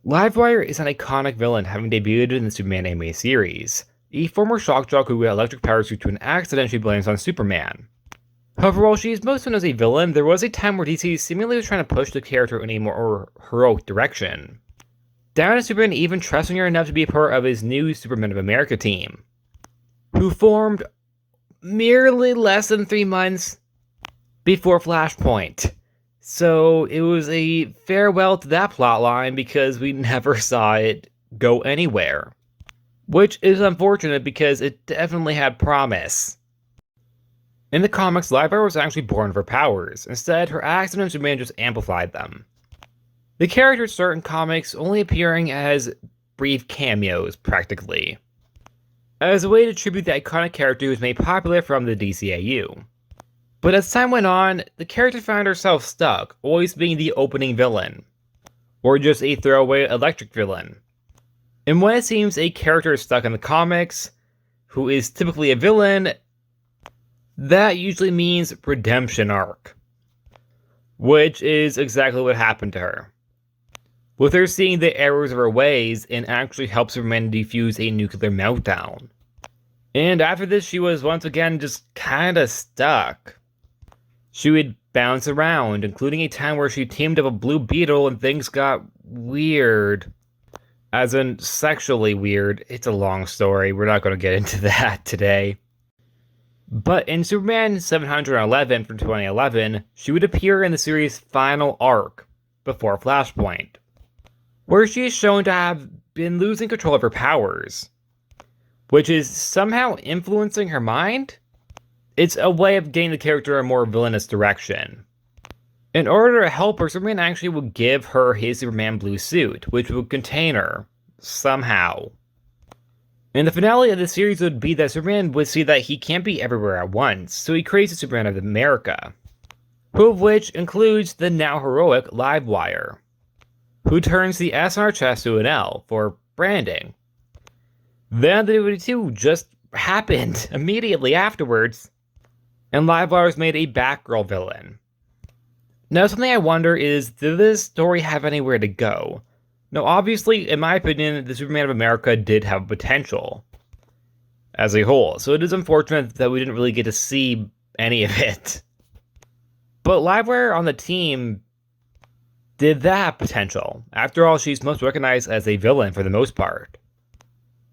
Livewire is an iconic villain having debuted in the Superman anime series. A former shock jock who got electric powers due to an accident she blames on Superman. However, while she is most known as a villain, there was a time where DC seemingly was trying to push the character in a more heroic direction. Down to Superman even trusting her enough to be a part of his new Supermen of America team, who formed merely less than 3 months before Flashpoint. So it was a farewell to that plotline because we never saw it go anywhere. Which is unfortunate because it definitely had promise. In the comics, Livewire was actually born of her powers. Instead, her accident and Superman just amplified them. The characters start in comics only appearing as brief cameos, practically, as a way to tribute the iconic character who was made popular from the DCAU. But as time went on, the character found herself stuck, always being the opening villain, or just a throwaway electric villain. And when it seems a character is stuck in the comics, who is typically a villain, that usually means redemption arc, which is exactly what happened to her. With her seeing the errors of her ways and actually help Superman defuse a nuclear meltdown. And after this, she was once again just kinda stuck. She would bounce around, including a time where she teamed up with Blue Beetle and things got weird. As in, sexually weird. It's a long story, we're not going to get into that today. But in Superman 711 from 2011, she would appear in the series' final arc, before Flashpoint, where she is shown to have been losing control of her powers, which is somehow influencing her mind? It's a way of getting the character a more villainous direction. In order to help her, Superman actually would give her his Superman blue suit, which would contain her, somehow. And the finale of the series would be that Superman would see that he can't be everywhere at once, so he creates a Superman of America, who of which includes the now heroic Livewire, who turns the S on her chest to an L for branding. Then the two just happened immediately afterwards, and Livewire was made a Batgirl villain. Now, something I wonder is, did this story have anywhere to go? Now, obviously, in my opinion, the Superman of America did have potential as a whole, so it is unfortunate that we didn't really get to see any of it. But Livewire on the team did that have potential. After all, she's most recognized as a villain for the most part.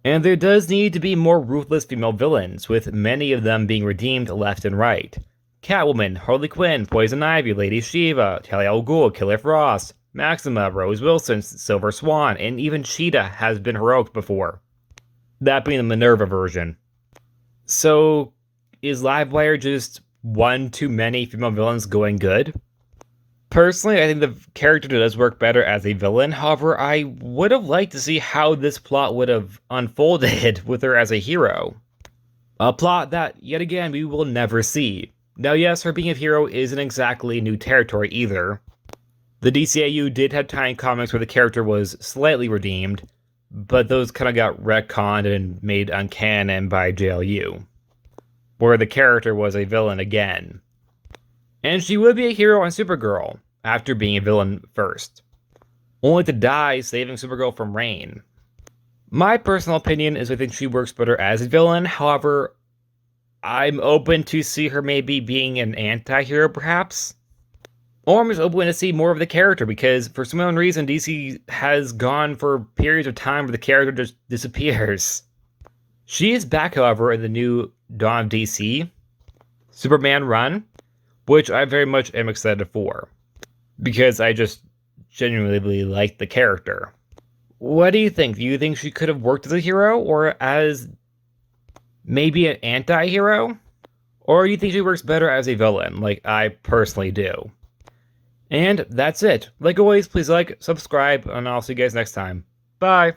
And there does need to be more ruthless female villains, with many of them being redeemed left and right. Catwoman, Harley Quinn, Poison Ivy, Lady Shiva, Talia al Ghul, Killer Frost, Maxima, Rose Wilson, Silver Swan, and even Cheetah has been heroic before. That being the Minerva version. So, is Livewire just one too many female villains going good? Personally, I think the character does work better as a villain. However, I would have liked to see how this plot would have unfolded with her as a hero. A plot that, yet again, we will never see. Now yes, her being a hero isn't exactly new territory either. The DCAU did have tiny comics where the character was slightly redeemed, but those kind of got retconned and made uncanon by JLU, where the character was a villain again. And she would be a hero on Supergirl, after being a villain first, only to die saving Supergirl from Rain. My personal opinion is I think she works better as a villain. However, I'm open to see her maybe being an anti-hero perhaps, or I'm just open to see more of the character, because for some unknown reason DC has gone for periods of time where the character just disappears. She is back, however, in the new Dawn of DC Superman run, which I very much am excited for, because I just genuinely like the character. What do you think? Do you think she could have worked as a hero, or as maybe an anti-hero? Or do you think she works better as a villain, like I personally do? And that's it. Like always, please like, subscribe, and I'll see you guys next time. Bye!